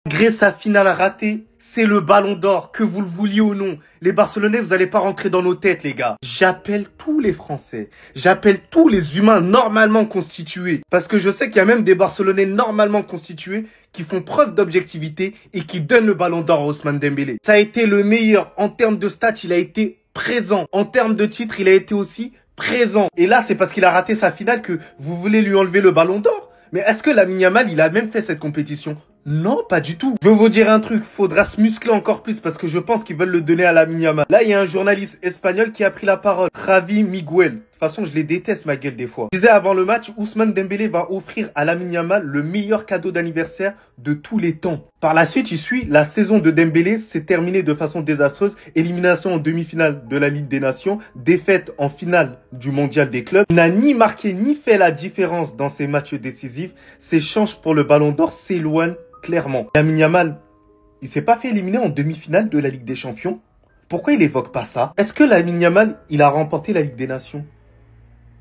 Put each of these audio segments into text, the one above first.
Malgré sa finale ratée, c'est le ballon d'or, que vous le vouliez ou non. Les Barcelonais, vous n'allez pas rentrer dans nos têtes, les gars. J'appelle tous les Français, j'appelle tous les humains normalement constitués. Parce que je sais qu'il y a même des Barcelonais normalement constitués qui font preuve d'objectivité et qui donnent le ballon d'or à Ousmane Dembélé. Ça a été le meilleur. En termes de stats, il a été présent. En termes de titres, il a été aussi présent. Et là, c'est parce qu'il a raté sa finale que vous voulez lui enlever le ballon d'or. Mais est-ce que Lamine Yamal, il a même fait cette compétition? Non, pas du tout. Je vais vous dire un truc, faudra se muscler encore plus parce que je pense qu'ils veulent le donner à Lamine Yamal. Là, il y a un journaliste espagnol qui a pris la parole, Javi Miguel. De toute façon, je les déteste, ma gueule, des fois. Il disait avant le match, Ousmane Dembélé va offrir à Lamine Yamal le meilleur cadeau d'anniversaire de tous les temps. Par la suite, il suit la saison de Dembélé, s'est terminée de façon désastreuse. Élimination en demi-finale de la Ligue des Nations, défaite en finale du Mondial des clubs. Il n'a ni marqué ni fait la différence dans ses matchs décisifs. Ses chances pour le Ballon d'Or s'éloignent clairement. Lamine Yamal, il s'est pas fait éliminer en demi-finale de la Ligue des Champions. Pourquoi il évoque pas ça? Est-ce que Lamine Yamal, il a remporté la Ligue des Nations?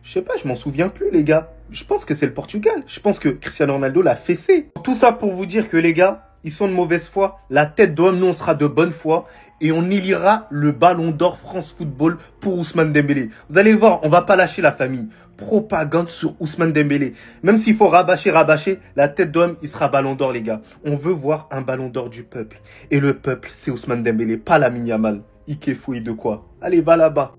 Je sais pas, je m'en souviens plus, les gars. Je pense que c'est le Portugal. Je pense que Cristiano Ronaldo l'a fessé. Tout ça pour vous dire que les gars, ils sont de mauvaise foi. La tête d'homme, nous, on sera de bonne foi. Et on élira le Ballon d'Or France Football pour Ousmane Dembélé. Vous allez le voir, on va pas lâcher la famille. Propagande sur Ousmane Dembélé. Même s'il faut rabâcher, la tête d'homme, il sera Ballon d'Or, les gars. On veut voir un Ballon d'Or du peuple. Et le peuple, c'est Ousmane Dembélé, pas Lamine Yamal. Ike fouille de quoi? Allez, va là-bas.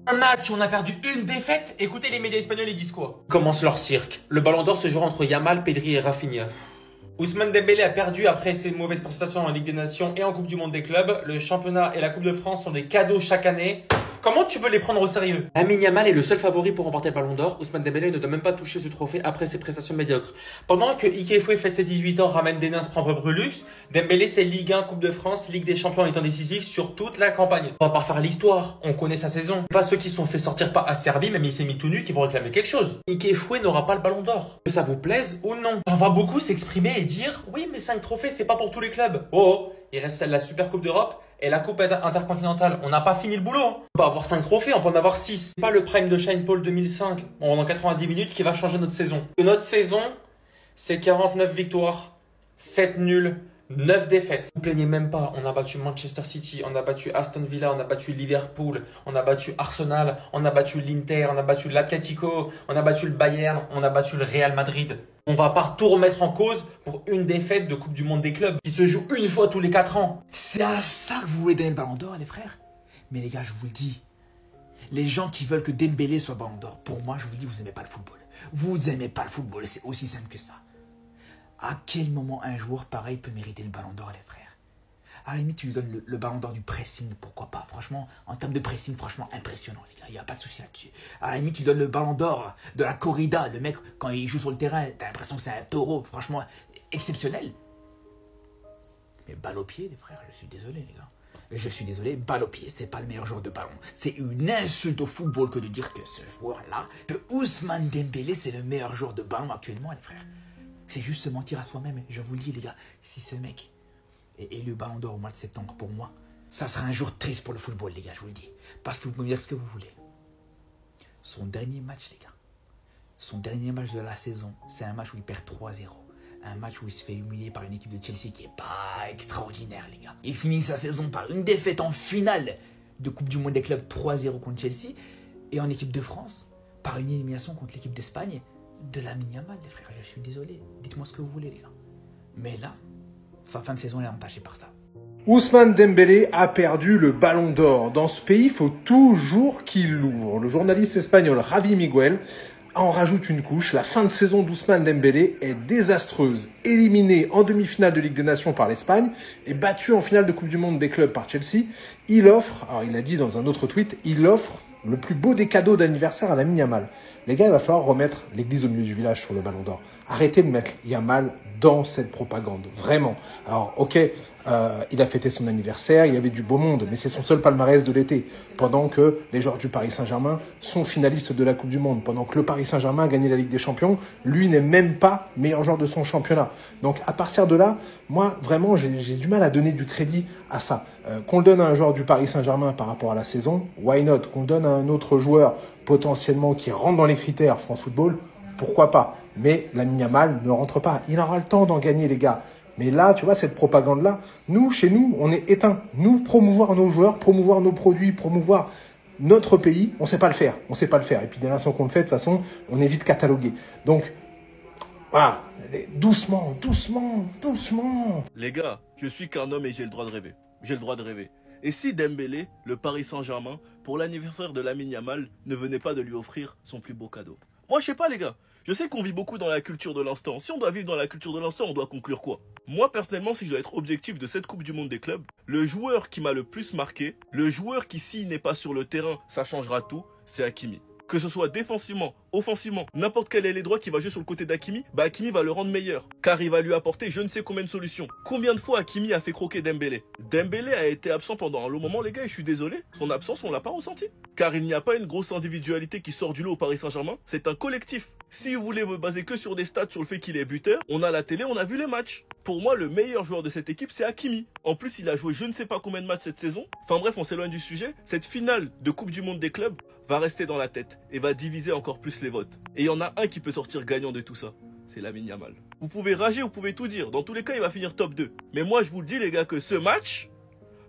Un match où on a perdu une défaite, écoutez les médias espagnols, ils disent quoi? Commence leur cirque. Le Ballon d'Or se jouera entre Yamal, Pedri et Rafinha. Ousmane Dembélé a perdu après ses mauvaises prestations en Ligue des Nations et en Coupe du Monde des clubs. Le championnat et la Coupe de France sont des cadeaux chaque année. Comment tu veux les prendre au sérieux? Lamine Yamal est le seul favori pour remporter le Ballon d'Or. Ousmane Dembélé ne doit même pas toucher ce trophée après ses prestations médiocres. Pendant que Ike Foué fête ses 18 ans, ramène des nains, se prend peu Brulux, Dembélé c'est Ligue 1, Coupe de France, Ligue des Champions en étant décisif sur toute la campagne. On va pas refaire l'histoire, on connaît sa saison. Pas ceux qui sont fait sortir par Acerbi, même il s'est mis tout nu, qui vont réclamer quelque chose. Ike Foué n'aura pas le Ballon d'Or. Que ça vous plaise ou non. J'en vois beaucoup s'exprimer et dire oui mais 5 trophées c'est pas pour tous les clubs. Oh, il reste celle de la Super Coupe d'Europe et la Coupe intercontinentale. On n'a pas fini le boulot. On peut avoir 5 trophées, on peut en avoir 6. C'est pas le prime de Shine Paul 2005 en 90 minutes qui va changer notre saison. Notre saison, c'est 49 victoires, 7 nuls, 9 défaites. Vous plaignez même pas, on a battu Manchester City, on a battu Aston Villa, on a battu Liverpool, on a battu Arsenal, on a battu l'Inter, on a battu l'Atlético, on a battu le Bayern, on a battu le Real Madrid. On va pas tout remettre en cause pour une défaite de Coupe du Monde des clubs qui se joue une fois tous les 4 ans. C'est à ça que vous voulez donner le Ballon d'Or, les frères? Mais les gars, je vous le dis, les gens qui veulent que Dembélé soit Ballon d'Or, pour moi, je vous dis, vous aimez pas le football. Vous aimez pas le football, c'est aussi simple que ça. À quel moment un joueur pareil peut mériter le Ballon d'Or, les frères? À la limite, tu lui donnes le Ballon d'Or du pressing, pourquoi pas? Franchement, en termes de pressing, franchement, impressionnant, les gars. Il n'y a pas de souci là-dessus. À la limite, tu lui donnes le Ballon d'Or de la corrida. Le mec, quand il joue sur le terrain, t'as l'impression que c'est un taureau. Franchement, exceptionnel. Mais balle au pied, les frères, je suis désolé, les gars. Je suis désolé, balle au pied, c'est pas le meilleur joueur de ballon. C'est une insulte au football que de dire que ce joueur-là, que Ousmane Dembélé, c'est le meilleur joueur de ballon actuellement, les frères. C'est juste se mentir à soi-même. Je vous le dis, les gars, si ce mec est élu Ballon d'Or au mois de septembre, pour moi, ça sera un jour triste pour le football, les gars, je vous le dis. Parce que vous pouvez me dire ce que vous voulez. Son dernier match, les gars, son dernier match de la saison, c'est un match où il perd 3-0. Un match où il se fait humilier par une équipe de Chelsea qui est pas extraordinaire, les gars. Il finit sa saison par une défaite en finale de Coupe du Monde des clubs 3-0 contre Chelsea. Et en équipe de France, par une élimination contre l'équipe d'Espagne de Lamine Yamal, les frères. Je suis désolé. Dites-moi ce que vous voulez, les gars. Mais là, sa fin de saison est entachée par ça. Ousmane Dembélé a perdu le Ballon d'Or. Dans ce pays, il faut toujours qu'il l'ouvre. Le journaliste espagnol Javi Miguel en rajoute une couche. La fin de saison d'Ousmane Dembélé est désastreuse. Éliminé en demi-finale de Ligue des Nations par l'Espagne et battu en finale de Coupe du Monde des clubs par Chelsea, il offre, alors il a dit dans un autre tweet, il offre le plus beau des cadeaux d'anniversaire à Lamine Yamal. Les gars, il va falloir remettre l'église au milieu du village sur le Ballon d'Or. Arrêtez de mettre Yamal dans cette propagande. Vraiment. Alors, ok, il a fêté son anniversaire, il y avait du beau monde, mais c'est son seul palmarès de l'été. Pendant que les joueurs du Paris Saint-Germain sont finalistes de la Coupe du Monde. Pendant que le Paris Saint-Germain a gagné la Ligue des Champions, lui n'est même pas meilleur joueur de son championnat. Donc, à partir de là, moi, vraiment, j'ai du mal à donner du crédit à ça. Qu'on le donne à un joueur du Paris Saint-Germain par rapport à la saison, why not? Qu'on le donne à un autre joueur potentiellement qui rentre dans les critères France Football, pourquoi pas? Mais Lamine Yamal ne rentre pas. Il aura le temps d'en gagner, les gars. Mais là, tu vois, cette propagande-là, nous, chez nous, on est éteints. Nous, promouvoir nos joueurs, promouvoir nos produits, promouvoir notre pays, on sait pas le faire. On sait pas le faire. Et puis, dès l'instant qu'on le fait, de toute façon, on est vite catalogué. Donc, voilà, doucement, doucement, doucement. Les gars, je suis qu'un homme et j'ai le droit de rêver. J'ai le droit de rêver. Et si Dembélé, le Paris Saint-Germain, pour l'anniversaire de Lamine Yamal, ne venait pas de lui offrir son plus beau cadeau? Moi, je sais pas, les gars. Je sais qu'on vit beaucoup dans la culture de l'instant. Si on doit vivre dans la culture de l'instant, on doit conclure quoi? Moi, personnellement, si je dois être objectif de cette Coupe du Monde des clubs, le joueur qui m'a le plus marqué, le joueur qui, s'il n'est pas sur le terrain, ça changera tout, c'est Hakimi. Que ce soit défensivement, offensivement, n'importe quel ailier droit qui va jouer sur le côté d'Hakimi, bah Hakimi va le rendre meilleur. Car il va lui apporter je ne sais combien de solutions. Combien de fois Hakimi a fait croquer Dembélé? Dembélé a été absent pendant un long moment, les gars, et je suis désolé, son absence, on l'a pas ressenti. Car il n'y a pas une grosse individualité qui sort du lot au Paris Saint-Germain, c'est un collectif. Si vous voulez vous baser que sur des stats, sur le fait qu'il est buteur, on a la télé, on a vu les matchs. Pour moi, le meilleur joueur de cette équipe, c'est Hakimi. En plus, il a joué je ne sais pas combien de matchs cette saison. Enfin bref, on s'éloigne du sujet. Cette finale de Coupe du Monde des clubs va rester dans la tête et va diviser encore plus les votes. Et il y en a un qui peut sortir gagnant de tout ça. C'est Lamine Yamal. Vous pouvez rager, vous pouvez tout dire. Dans tous les cas, il va finir top 2. Mais moi, je vous le dis, les gars, que ce match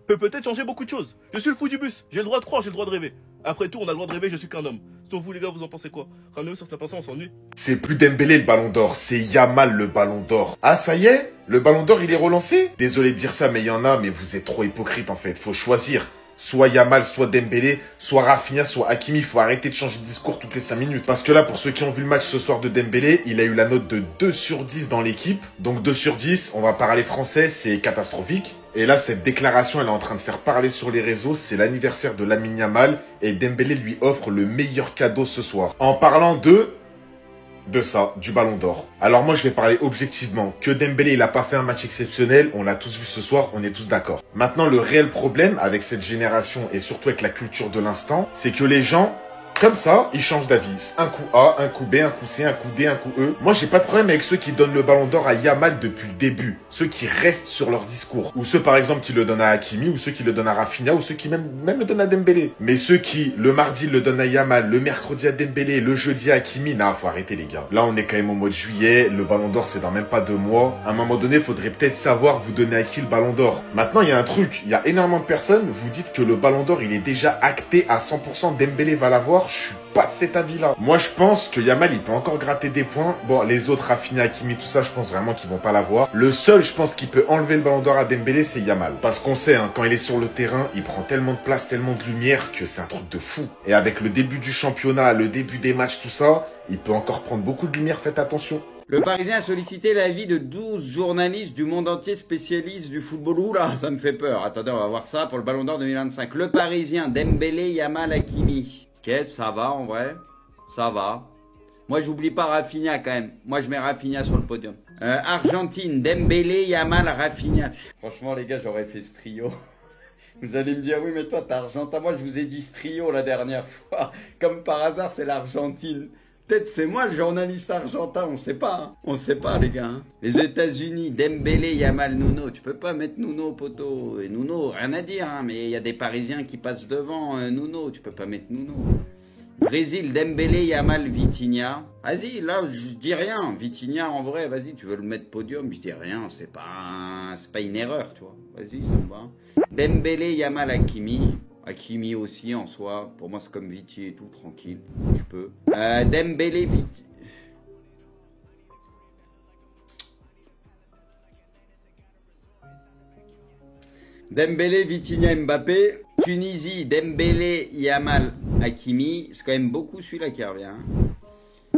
peut peut-être changer beaucoup de choses. Je suis le fou du bus. J'ai le droit de croire, j'ai le droit de rêver. Après tout, on a le droit de rêver, je suis qu'un homme. Sauf vous, les gars, vous en pensez quoi? Ramenez-vous sur la personne, on s'ennuie. C'est plus Dembélé le ballon d'or, c'est Yamal le ballon d'or. Ah ça y est? Le ballon d'or il est relancé? Désolé de dire ça mais il y en a, mais vous êtes trop hypocrite en fait, faut choisir. Soit Yamal, soit Dembélé, soit Rafinha, soit Hakimi. Il faut arrêter de changer de discours toutes les 5 minutes. Parce que là, pour ceux qui ont vu le match ce soir de Dembélé, il a eu la note de 2 sur 10 dans l'équipe. Donc 2 sur 10, on va parler français, c'est catastrophique. Et là, cette déclaration, elle est en train de faire parler sur les réseaux. C'est l'anniversaire de Lamine Yamal et Dembélé lui offre le meilleur cadeau ce soir. En parlant de ça, du ballon d'or. Alors moi je vais parler objectivement, que Dembélé il a pas fait un match exceptionnel, on l'a tous vu ce soir, on est tous d'accord. Maintenant le réel problème avec cette génération et surtout avec la culture de l'instant, c'est que les gens, comme ça, ils changent d'avis. Un coup A, un coup B, un coup C, un coup D, un coup E. Moi, j'ai pas de problème avec ceux qui donnent le ballon d'or à Yamal depuis le début. Ceux qui restent sur leur discours. Ou ceux, par exemple, qui le donnent à Hakimi, ou ceux qui le donnent à Rafinha, ou ceux qui même le donnent à Dembélé. Mais ceux qui, le mardi, le donnent à Yamal, le mercredi à Dembélé, le jeudi à Hakimi, nah, faut arrêter, les gars. Là, on est quand même au mois de juillet. Le ballon d'or, c'est dans même pas 2 mois. À un moment donné, faudrait peut-être savoir vous donner à qui le ballon d'or. Maintenant, il y a un truc. Il y a énormément de personnes, vous dites que le ballon d'or, il est déjà acté à 100%. Dembélé va l'avoir. Je suis pas de cet avis-là. Moi, je pense que Yamal, il peut encore gratter des points. Bon, les autres, Rafinha, Hakimi, tout ça, je pense vraiment qu'ils vont pas l'avoir. Le seul, je pense, qui peut enlever le ballon d'or à Dembélé, c'est Yamal. Parce qu'on sait, hein, quand il est sur le terrain, il prend tellement de place, tellement de lumière que c'est un truc de fou. Et avec le début du championnat, le début des matchs, tout ça, il peut encore prendre beaucoup de lumière, faites attention. Le Parisien a sollicité l'avis de 12 journalistes du monde entier spécialistes du football. Oula, ça me fait peur. Attendez, on va voir ça pour le Ballon d'Or 2025. Le Parisien, Dembélé, Yamal, Hakimi. Ok, ça va en vrai. Ça va. Moi, j'oublie pas Rafinha quand même. Moi, je mets Rafinha sur le podium. Argentine, Dembélé, Yamal, Rafinha. Franchement, les gars, j'aurais fait ce trio. Vous allez me dire, oui, mais toi, t'es argentin. Moi, je vous ai dit ce trio la dernière fois. Comme par hasard, c'est l'Argentine. Peut-être c'est moi le journaliste argentin, on sait pas. Hein. On sait pas, les gars. Hein. Les États-Unis, Dembélé, Yamal, Nuno. Tu peux pas mettre Nuno, poteau. Et Nuno, rien à dire, hein, mais il y a des Parisiens qui passent devant Nuno. Tu peux pas mettre Nuno. Brésil, Dembélé, Yamal, Vitinha. Vas-y, là, je dis rien. Vitinha, en vrai, vas-y, tu veux le mettre podium, je dis rien. C'est pas une erreur, tu vois. Vas-y, ça me va. Dembélé, Yamal, Hakimi. Hakimi aussi, en soi. Pour moi, c'est comme Viti et tout, tranquille. Je peux. Dembélé, Viti. Dembélé, Vitinha, Mbappé. Tunisie, Dembélé, Yamal, Hakimi. C'est quand même beaucoup celui-là qui revient. Hein.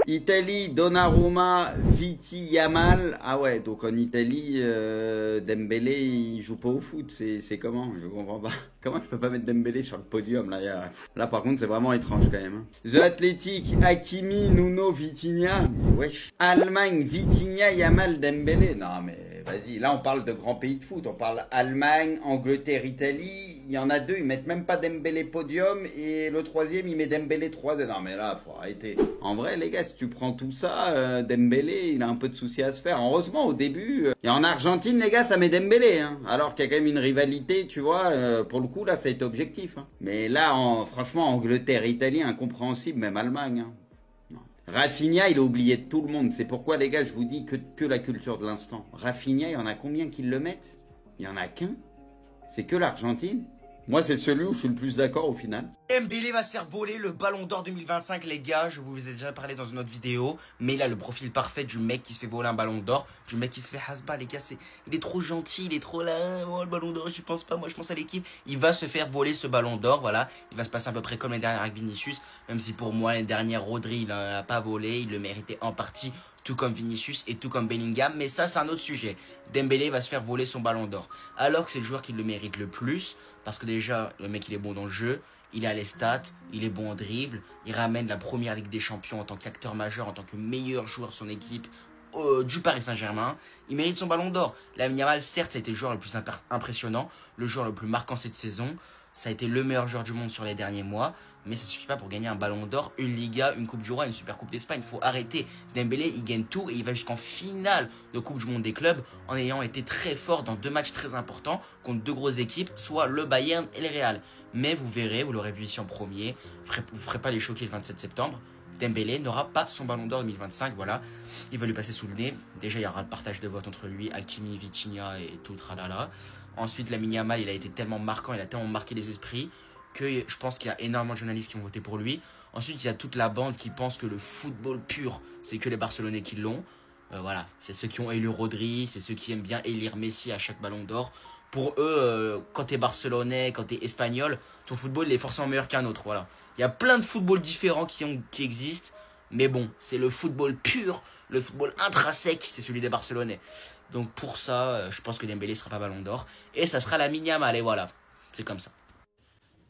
Italie, Donnarumma, Viti, Yamal. Ah ouais, donc en Italie, Dembélé, il joue pas au foot. C'est comment? Je comprends pas. Comment je peux pas mettre Dembélé sur le podium là? Là par contre, c'est vraiment étrange quand même. Hein. The Athletic, Hakimi, Nuno, Vitinha. Wesh. Allemagne, Vitinha, Yamal, Dembélé. Non mais vas-y, là on parle de grands pays de foot. On parle Allemagne, Angleterre, Italie. Il y en a deux, ils mettent même pas Dembélé podium. Et le troisième, il met Dembélé 3. Non mais là, faut arrêter. En vrai, les gars, si tu prends tout ça, Dembélé, il a un peu de soucis à se faire. Heureusement, au début, et en Argentine, les gars, ça met Dembélé. Hein. Alors qu'il y a quand même une rivalité, tu vois. Pour le coup, là, ça a été objectif. Hein. Mais là, franchement, Angleterre, Italie, incompréhensible, même Allemagne. Hein. Rafinha, il a oublié de tout le monde. C'est pourquoi, les gars, je vous dis que la culture de l'instant. Rafinha, il y en a combien qui le mettent? Il y en a qu'un. C'est que l'Argentine. Moi, c'est celui où je suis le plus d'accord au final. Dembélé va se faire voler le Ballon d'Or 2025, les gars. Je vous ai déjà parlé dans une autre vidéo. Mais il a le profil parfait du mec qui se fait voler un Ballon d'Or. Du mec qui se fait hasba, les gars. Il est trop gentil, il est trop là. Oh, le Ballon d'Or, je pense pas. Moi, je pense à l'équipe. Il va se faire voler ce Ballon d'Or. Voilà. Il va se passer à peu près comme les dernières avec Vinicius. Même si pour moi, les dernières, Rodri, il n'a pas volé. Il le méritait en partie. Tout comme Vinicius et tout comme Bellingham. Mais ça, c'est un autre sujet. Dembélé va se faire voler son Ballon d'Or. Alors que c'est le joueur qui le mérite le plus. Parce que déjà, le mec, il est bon dans le jeu. Il a les stats, il est bon en dribble. Il ramène la première Ligue des Champions en tant qu'acteur majeur, en tant que meilleur joueur de son équipe du Paris Saint-Germain. Il mérite son Ballon d'Or. Lamine Yamal, certes, ça a été le joueur le plus impressionnant, le joueur le plus marquant cette saison. Ça a été le meilleur joueur du monde sur les derniers mois. Mais ça ne suffit pas pour gagner un Ballon d'Or, une Liga, une Coupe du Roi, une Super Coupe d'Espagne. Il faut arrêter. Dembélé, il gagne tout et il va jusqu'en finale de Coupe du Monde des clubs en ayant été très fort dans 2 matchs très importants contre 2 grosses équipes, soit le Bayern et le Real. Mais vous verrez, vous l'aurez vu ici en premier, vous ne ferez pas les choquer le 27 septembre. Dembélé n'aura pas son Ballon d'Or 2025, voilà. Il va lui passer sous le nez. Déjà, il y aura le partage de vote entre lui, Hakimi, Vitinha et tout le tralala. Ensuite, Lamine Yamal, il a été tellement marquant, il a tellement marqué les esprits que je pense qu'il y a énormément de journalistes qui ont voté pour lui. Ensuite, il y a toute la bande qui pense que le football pur, c'est que les Barcelonais qui l'ont. Voilà, c'est ceux qui ont élu Rodri, c'est ceux qui aiment bien élire Messi à chaque Ballon d'Or. Pour eux, quand t'es Barcelonais, quand t'es Espagnol, ton football il est forcément meilleur qu'un autre. Voilà. Il y a plein de footballs différents qui existent. Mais bon, c'est le football pur, le football intrinsèque, c'est celui des Barcelonais. Donc pour ça, je pense que Dembélé ne sera pas Ballon d'Or. Et ça sera Lamine Yamal, et voilà, c'est comme ça.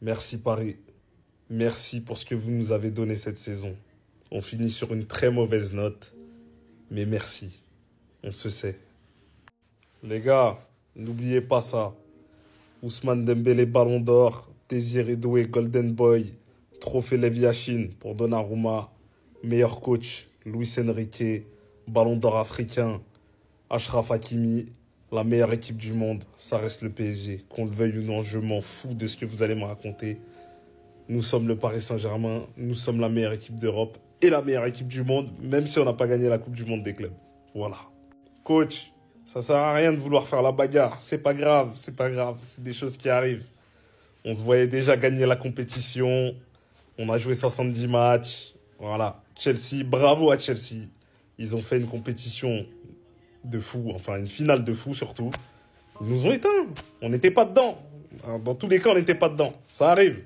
Merci Paris. Merci pour ce que vous nous avez donné cette saison. On finit sur une très mauvaise note. Mais merci. On se sait. Les gars, n'oubliez pas ça. Ousmane Dembélé Ballon d'Or, Désiré Doué Golden Boy, Trophée Lev Yachine pour Donnarumma, meilleur coach Luis Enrique, Ballon d'Or africain, Achraf Hakimi, la meilleure équipe du monde, ça reste le PSG. Qu'on le veuille ou non, je m'en fous de ce que vous allez me raconter. Nous sommes le Paris Saint-Germain, nous sommes la meilleure équipe d'Europe et la meilleure équipe du monde, même si on n'a pas gagné la Coupe du Monde des clubs. Voilà. Coach, ça sert à rien de vouloir faire la bagarre. C'est pas grave, c'est pas grave. C'est des choses qui arrivent. On se voyait déjà gagner la compétition. On a joué 70 matchs. Voilà. Chelsea, bravo à Chelsea. Ils ont fait une compétition de fou, enfin une finale de fou surtout. Ils nous ont éteints. On n'était pas dedans. Dans tous les cas, on n'était pas dedans. Ça arrive.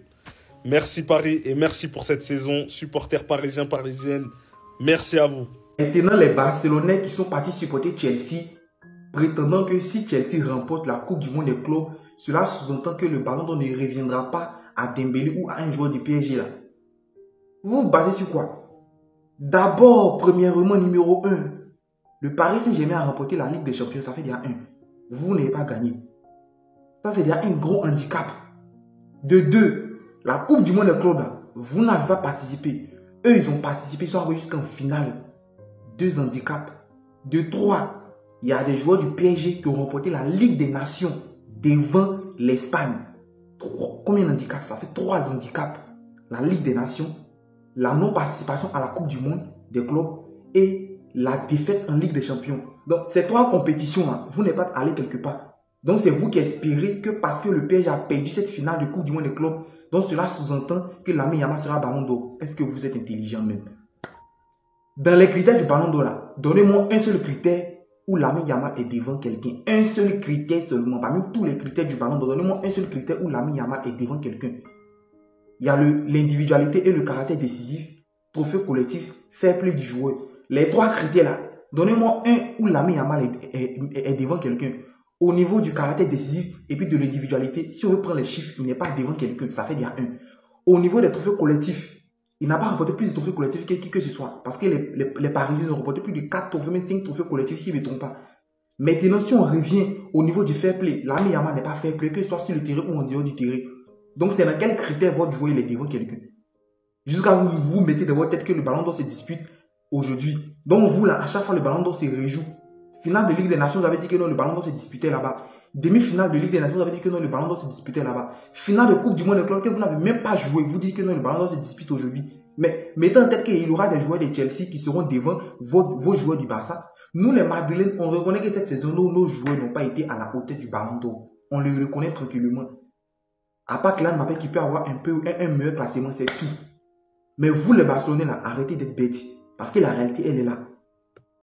Merci Paris et merci pour cette saison. Supporters parisiens, parisiennes, merci à vous. Maintenant, les Barcelonais qui sont partis supporter Chelsea, prétendant que si Chelsea remporte la Coupe du Monde des clubs, cela sous-entend que le Ballon d'Or ne reviendra pas à Dembélé ou à un joueur du PSG là. Vous vous basez sur quoi? D'abord, premièrement, numéro 1, le Paris Saint-Germain a remporté la Ligue des Champions, ça fait déjà 1. Vous n'avez pas gagné. Ça, c'est déjà un gros handicap. De 2, la Coupe du Monde des clubs là, vous n'avez pas participé. Eux, ils ont participé, ils sont arrivés jusqu'en finale. 2 handicaps. De 3, il y a des joueurs du PSG qui ont remporté la Ligue des Nations devant l'Espagne. Combien d'handicaps? Ça fait 3 handicaps. La Ligue des Nations, la non-participation à la Coupe du Monde des clubs et la défaite en Ligue des Champions. Donc, ces 3 compétitions-là, vous n'êtes pas allé quelque part. Donc, c'est vous qui espérez que parce que le PSG a perdu cette finale de Coupe du Monde des clubs, donc cela sous-entend que Lamine Yamal sera Ballon d'Or. Est-ce que vous êtes intelligent même? Dans les critères du Ballon d'Or là, donnez-moi un seul critère où Lamine Yamal est devant quelqu'un. Un seul critère seulement. Parmi tous les critères du Ballon d'Or, donnez-moi un seul critère où Lamine Yamal est devant quelqu'un. Il y a l'individualité et le caractère décisif, trophée collectif, fair play du joueur. Les 3 critères là, donnez-moi un où Lamine Yamal est devant quelqu'un. Au niveau du caractère décisif et puis de l'individualité, si on veut prendre les chiffres, il n'est pas devant quelqu'un, ça fait déjà 1. Au niveau des trophées collectifs, il n'a pas remporté plus de trophées collectifs que ce soit. Parce que les Parisiens ont remporté plus de 4 trophées, même 5 trophées collectifs, si je ne me trompe pas. Maintenant, si on revient au niveau du fair play, Lamine Yamal n'est pas fair play, que ce soit sur le terrain ou en dehors du terrain. Donc, c'est dans quel critère votre joueur est devant quelqu'un? Jusqu'à vous mettez dans votre tête que le Ballon d'Or se dispute aujourd'hui. Donc, vous, là, à chaque fois, le Ballon d'Or se réjoue. Finale de Ligue des Nations, vous avez dit que non, le Ballon d'Or se disputait là-bas. Demi-finale de Ligue des Nations, vous avez dit que non, le Ballon d'Or se disputait là-bas. Finale de Coupe du Monde des clubs que vous n'avez même pas joué, vous dites que non, le Ballon d'Or se dispute aujourd'hui. Mais mettez en tête qu'il y aura des joueurs de Chelsea qui seront devant vos joueurs du Barça. Nous, les Madrilènes, on reconnaît que cette saison, nos joueurs n'ont pas été à la hauteur du Ballon d'Or. On le reconnaît tranquillement. À part Kylian Mbappé qui peut avoir un meilleur classement, c'est tout. Mais vous, les Barcelonais, là, arrêtez d'être bêtes. Parce que la réalité, elle est là.